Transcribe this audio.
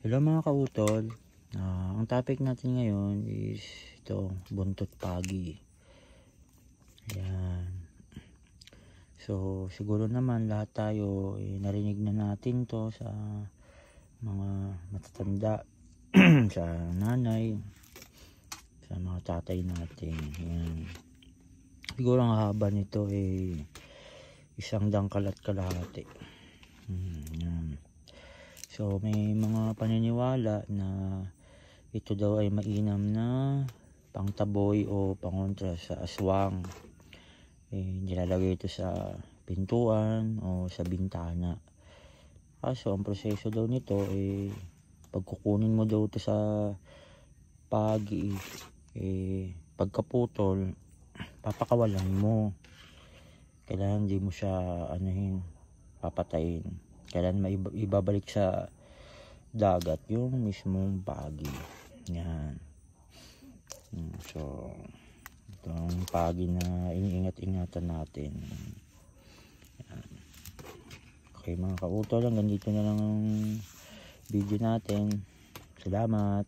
Hello mga kautol. Ang topic natin ngayon is ito, buntot pagi. Ayan. So siguro naman lahat tayo narinig na natin to sa mga matatanda, sa nanay, sa mga tatay natin. Ayan. Siguro ang haba nito isang dangkal at kalahati. Ayan. So may mga paniniwala na ito daw ay mainam na pangtaboy o pangontra sa aswang. Nilalagay ito sa pintuan o sa bintana. Kaso ang proseso daw nito pagkukunin mo daw ito sa pagi, pagkaputol, papakawalan mo. Kailangan hindi mo siya papatayin. Kailan ibabalik sa dagat yung mismong pagi. Yan. So itong pagi na iniingat-ingatan natin. Yan. Okay mga kautol, hanggang dito na lang ang video natin. Salamat.